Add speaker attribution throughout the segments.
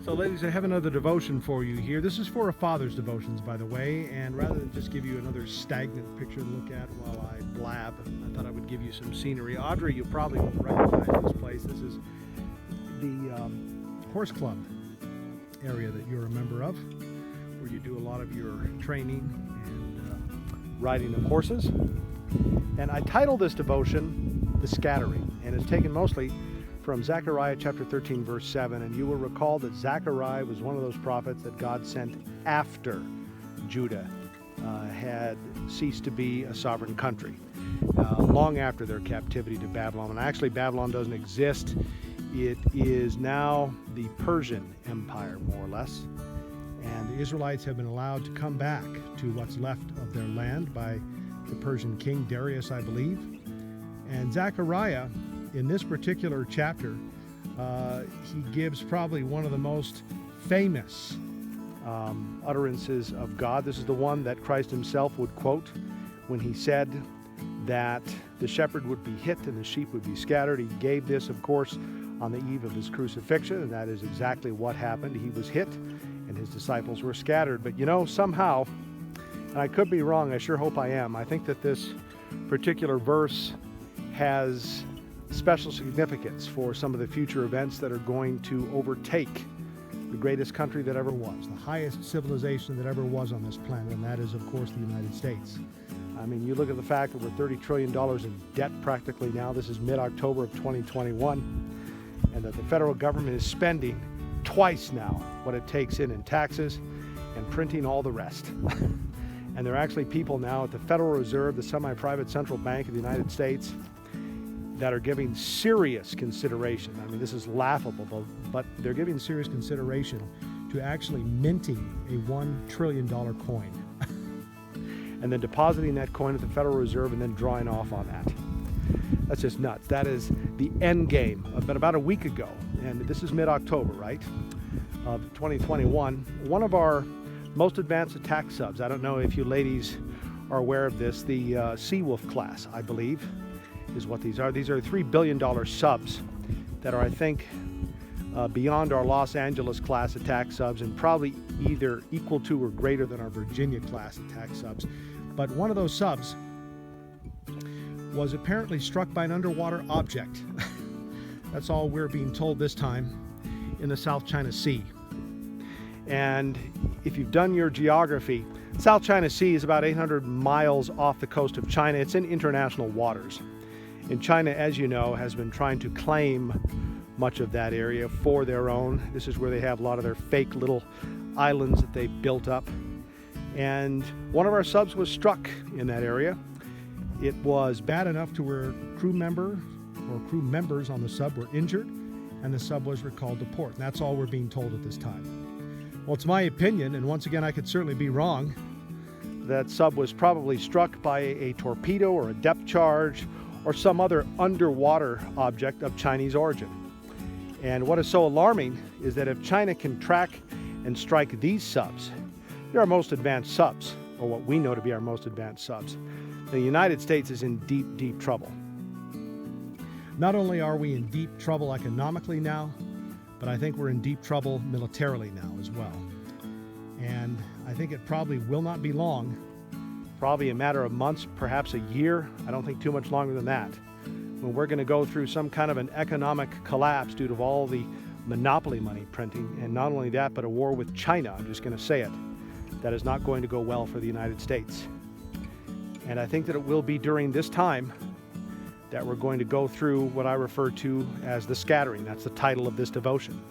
Speaker 1: So ladies, I have another devotion for you here. This is for a father's devotions, by the way, and rather than just give you another stagnant picture to look at while I blab, I thought I would give you some scenery. Audrey, you probably will recognize this place. This is the horse club area that you're a member of, where you do a lot of your training and riding of horses. And I titled this devotion, The Scattering, and it's taken mostly from Zechariah chapter 13, verse 7. And you will recall that Zechariah was one of those prophets that God sent after Judah had ceased to be a sovereign country, long after their captivity to Babylon. And actually, Babylon doesn't exist. It is now the Persian Empire, more or less. And the Israelites have been allowed to come back to what's left of their land by the Persian king, Darius, I believe. And Zechariah, in this particular chapter, he gives probably one of the most famous utterances of God. This is the one that Christ himself would quote when he said that the shepherd would be hit and the sheep would be scattered. He gave this, of course, on the eve of his crucifixion, and that is exactly what happened. He was hit and his disciples were scattered. But you know, somehow, and I could be wrong, I sure hope I am, I think that this particular verse has special significance for some of the future events that are going to overtake the greatest country that ever was, the highest civilization that ever was on this planet, and that is, of course, the United States. I mean, you look at the fact that we're $30 trillion in debt practically now. This is mid-October of 2021, and that the federal government is spending twice now what it takes in taxes and printing all the rest. And there are actually people now at the Federal Reserve, the semi-private central bank of the United States, that are giving serious consideration. I mean, this is laughable, but they're giving serious consideration to actually minting a $1 trillion coin and then depositing that coin at the Federal Reserve and then drawing off on that. That's just nuts. That is the end game. But about a week ago, and this is mid-October, right, of 2021, one of our most advanced attack subs, I don't know if you ladies are aware of this, the Seawolf class, I believe, is what these are. These are $3 billion subs that are, I think, beyond our Los Angeles class attack subs and probably either equal to or greater than our Virginia class attack subs. But one of those subs was apparently struck by an underwater object. That's all we're being told this time, in the South China Sea. And if you've done your geography, South China Sea is about 800 miles off the coast of China. It's in international waters. And China, as you know, has been trying to claim much of that area for their own. This is where they have a lot of their fake little islands that they built up. And one of our subs was struck in that area. It was bad enough to where crew member or crew members on the sub were injured, and the sub was recalled to port. And that's all we're being told at this time. Well, it's my opinion, and once again, I could certainly be wrong, that sub was probably struck by a torpedo or a depth charge or some other underwater object of Chinese origin. And what is so alarming is that if China can track and strike these subs, they're our most advanced subs, or what we know to be our most advanced subs, the United States is in deep, deep trouble. Not only are we in deep trouble economically now, but I think we're in deep trouble militarily now as well. And I think it probably will not be long, probably a matter of months, perhaps a year, I don't think too much longer than that, when we're going to go through some kind of an economic collapse due to all the monopoly money printing, and not only that, but a war with China, I'm just going to say it, that is not going to go well for the United States. And I think that it will be during this time that we're going to go through what I refer to as the scattering. That's the title of this devotion.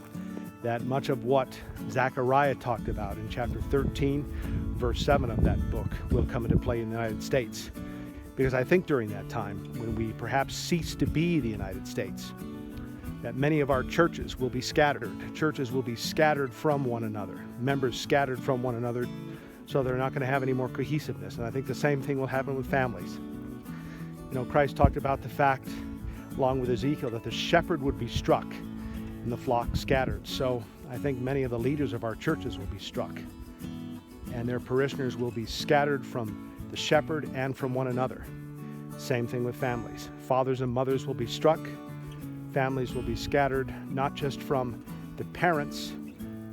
Speaker 1: That much of what Zechariah talked about in chapter 13, verse 7 of that book will come into play in the United States. Because I think during that time, when we perhaps cease to be the United States, that many of our churches will be scattered. Churches will be scattered from one another. Members scattered from one another, so they're not going to have any more cohesiveness. And I think the same thing will happen with families. You know, Christ talked about the fact, along with Ezekiel, that the shepherd would be struck and the flock scattered. So I think many of the leaders of our churches will be struck, and their parishioners will be scattered from the shepherd and from one another. Same thing with families. Fathers and mothers will be struck. Families will be scattered, not just from the parents,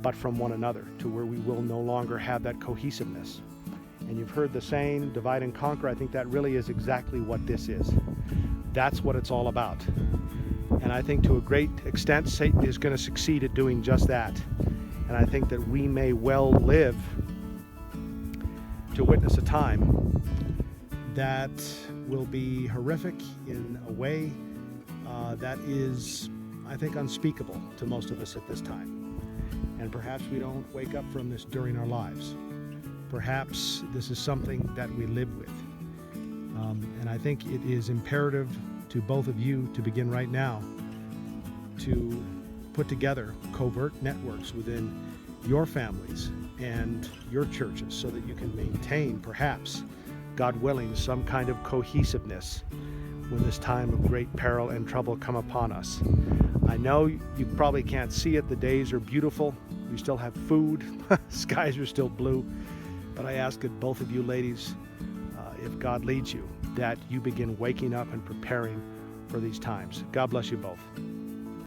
Speaker 1: but from one another, to where we will no longer have that cohesiveness. And you've heard the saying, divide and conquer. I think that really is exactly what this is. That's what it's all about. And I think to a great extent, Satan is going to succeed at doing just that. And I think that we may well live to witness a time that will be horrific in a way that is, I think, unspeakable to most of us at this time. And perhaps we don't wake up from this during our lives. Perhaps this is something that we live with. And I think it is imperative to both of you to begin right now to put together covert networks within your families and your churches so that you can maintain, perhaps, God willing, some kind of cohesiveness when this time of great peril and trouble come upon us. I know you probably can't see it. The days are beautiful. We still have food. Skies are still blue. But I ask that both of you ladies, if God leads you, that you begin waking up and preparing for these times. God bless you both.